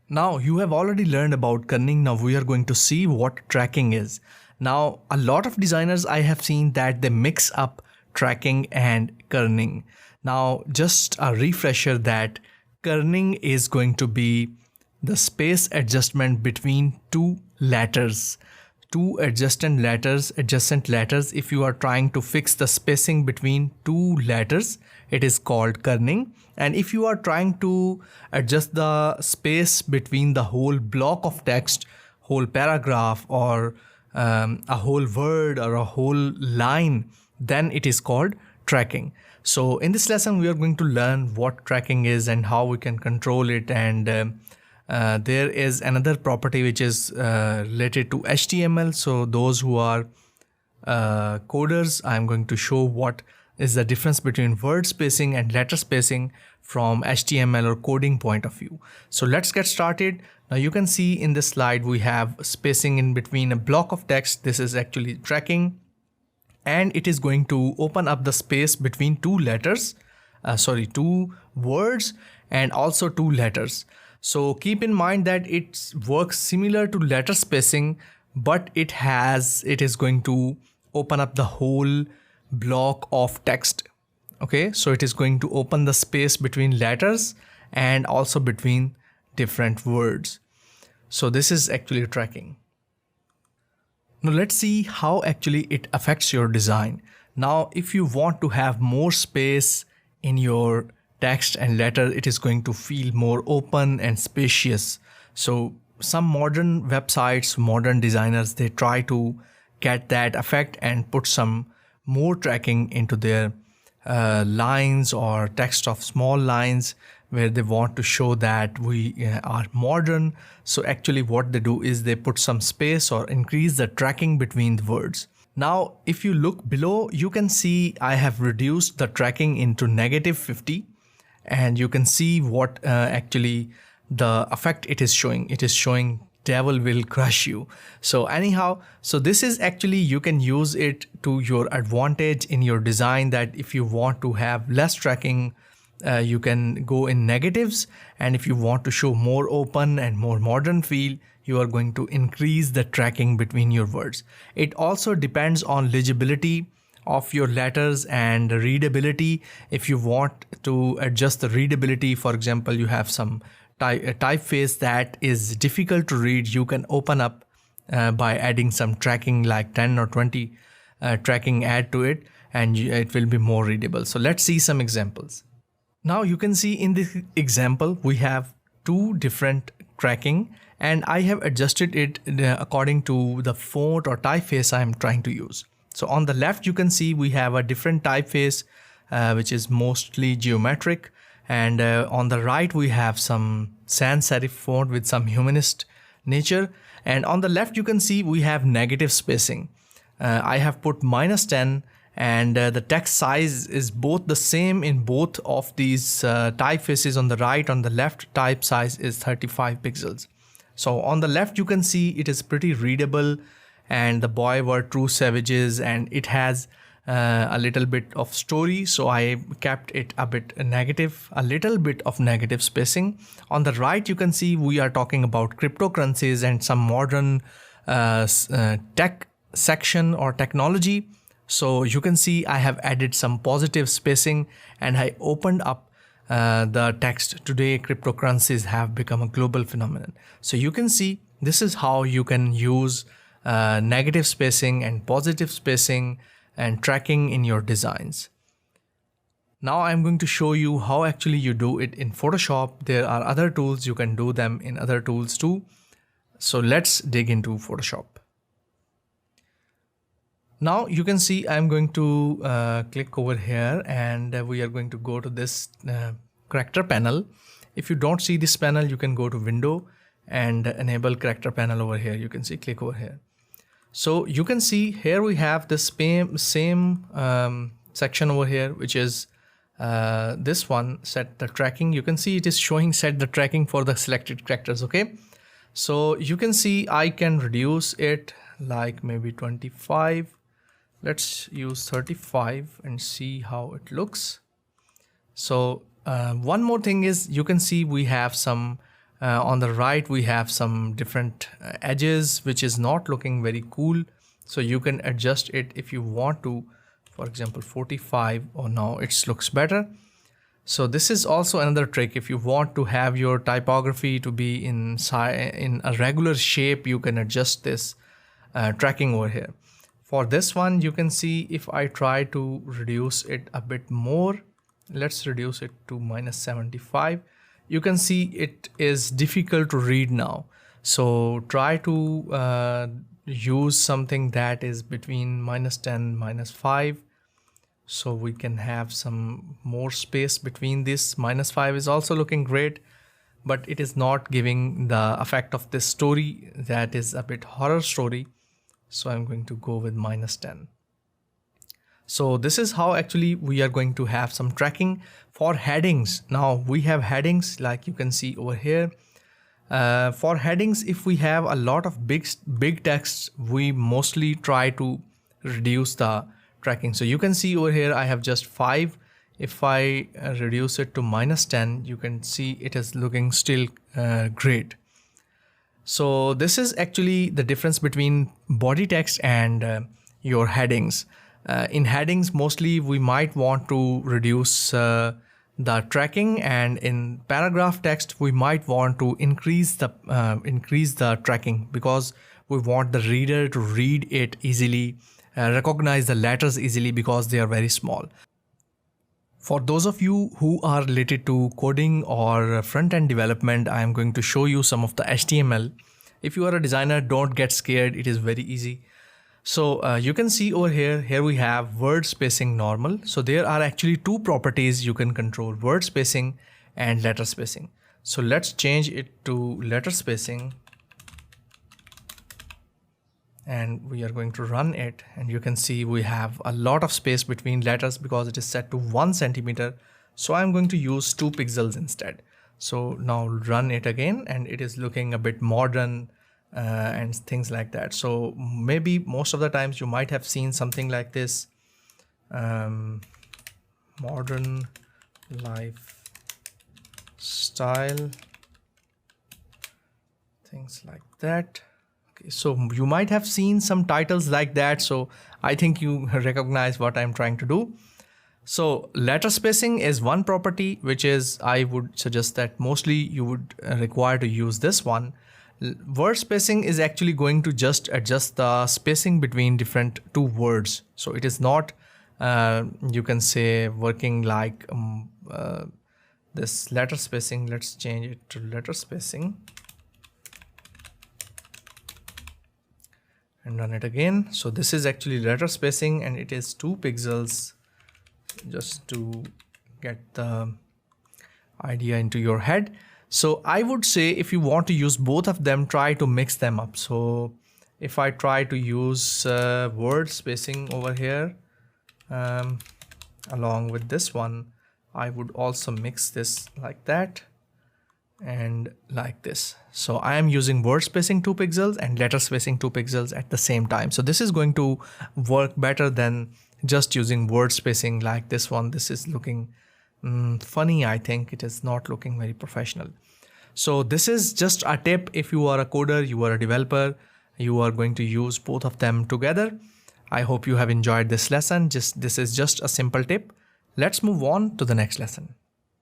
Now you have already learned about kerning. Now we are going to see what tracking is. Now a lot of designers I have seen that they mix up tracking and kerning. Now just a refresher that kerning is going to be the space adjustment between two letters. Two adjacent letters. If you are trying to fix the spacing between two letters, it is called kerning. And if you are trying to adjust the space between the whole block of text, whole paragraph, or a whole word or a whole line, then it is called tracking. So in this lesson, we are going to learn what tracking is and how we can control it. And there is another property which is related to HTML. So those who are coders, I'm going to show what is the difference between word spacing and letter spacing from HTML or coding point of view. So let's get started. Now you can see in this slide we have spacing in between a block of text. This is actually tracking, and it is going to open up the space between two words and also two letters. So keep in mind that it works similar to letter spacing, but it is going to open up the whole block of text. Okay, so it is going to open the space between letters and also between different words. So this is actually tracking. Now let's see how actually it affects your design. Now if you want to have more space in your text and letter, it is going to feel more open and spacious. So some modern websites, modern designers, they try to get that effect and put some more tracking into their lines or text of small lines where they want to show that we are modern. So actually what they do is they put some space or increase the tracking between the words. Now if you look below, you can see I have reduced the tracking into -50, and you can see what actually the effect it is showing. It is showing devil will crush you. So anyhow, so this is actually, you can use it to your advantage in your design, that if you want to have less tracking, you can go in negatives, and if you want to show more open and more modern feel, you are going to increase the tracking between your words. It also depends on legibility of your letters and readability. If you want to adjust the readability, for example, you have some typeface that is difficult to read, you can open up by adding some tracking like 10 or 20 tracking add to it, and it will be more readable. So let's see some examples. Now you can see in this example we have two different tracking, and I have adjusted it according to the font or typeface I am trying to use. So on the left you can see we have a different typeface which is mostly geometric, and on the right we have some sans serif font with some humanist nature, and on the left you can see we have negative spacing. I have put -10, and the text size is both the same in both of these typefaces. On the right, on the left, type size is 35 pixels. So on the left you can see it is pretty readable, and the boy were true savages, and it has a little bit of story, so I kept it a bit negative, a little bit of negative spacing. On the right you can see we are talking about cryptocurrencies and some modern tech section or technology. So you can see I have added some positive spacing, and I opened up the text. Today cryptocurrencies have become a global phenomenon. So you can see this is how you can use negative spacing and positive spacing and tracking in your designs. Now I'm going to show you how actually you do it in Photoshop. There are other tools, you can do them in other tools too. So let's dig into Photoshop. Now you can see I'm going to click over here, and we are going to go to this character panel. If you don't see this panel, you can go to Window and enable character panel over here. You can see, click over here. So you can see here we have the same section over here, which is this one, set the tracking. You can see it is showing set the tracking for the selected characters. Okay, so you can see I can reduce it like maybe 25. Let's use 35 and see how it looks. So one more thing is, you can see we have some On the right we have some different edges which is not looking very cool, so you can adjust it if you want to. For example 45, or now it looks better. So this is also another trick. If you want to have your typography to be in a regular shape, you can adjust this tracking over here. For this one, you can see if I try to reduce it a bit more, let's reduce it to -75. You can see it is difficult to read now. So try to use something that is between -10, -5. So we can have some more space between this. -5 is also looking great, but it is not giving the effect of this story that is a bit horror story. So I'm going to go with -10. So this is how actually we are going to have some tracking for headings. Now we have headings like you can see over here. For headings, if we have a lot of big text, we mostly try to reduce the tracking. So you can see over here I have just 5. If I reduce it to -10, you can see it is looking still great. So this is actually the difference between body text and your headings. In headings, mostly we might want to reduce the tracking, and in paragraph text we might want to increase the tracking, because we want the reader to read it easily, recognize the letters easily because they are very small. For those of you who are related to coding or front-end development, I am going to show you some of the HTML. If you are a designer, don't get scared, it is very easy. So you can see over here we have word spacing normal. So there are actually two properties you can control: word spacing and letter spacing. So let's change it to letter spacing. And we are going to run it, and you can see we have a lot of space between letters because it is set to 1 centimeter. So I'm going to use 2 pixels instead. So now run it again, and it is looking a bit modern and things like that. So maybe most of the times you might have seen something like this, modern lifestyle, things like that. So you might have seen some titles like that. So I think you recognize what I'm trying to do. So letter spacing is one property, which is, I would suggest that mostly you would require to use this one. Word spacing is actually going to just adjust the spacing between different two words. So it is not, you can say, working like this letter spacing. Let's change it to letter spacing. And run it again. So this is actually letter spacing, and it is 2 pixels, just to get the idea into your head. So I would say if you want to use both of them, try to mix them up. So if I try to use word spacing over here along with this one, I would also mix this like that and like this. So I am using word spacing 2 pixels and letter spacing 2 pixels at the same time. So this is going to work better than just using word spacing like this one. This is looking funny. I think it is not looking very professional. So this is just a tip. If you are a coder, you are a developer, you are going to use both of them together. I hope you have enjoyed this lesson. This is just a simple tip. Let's move on to the next lesson.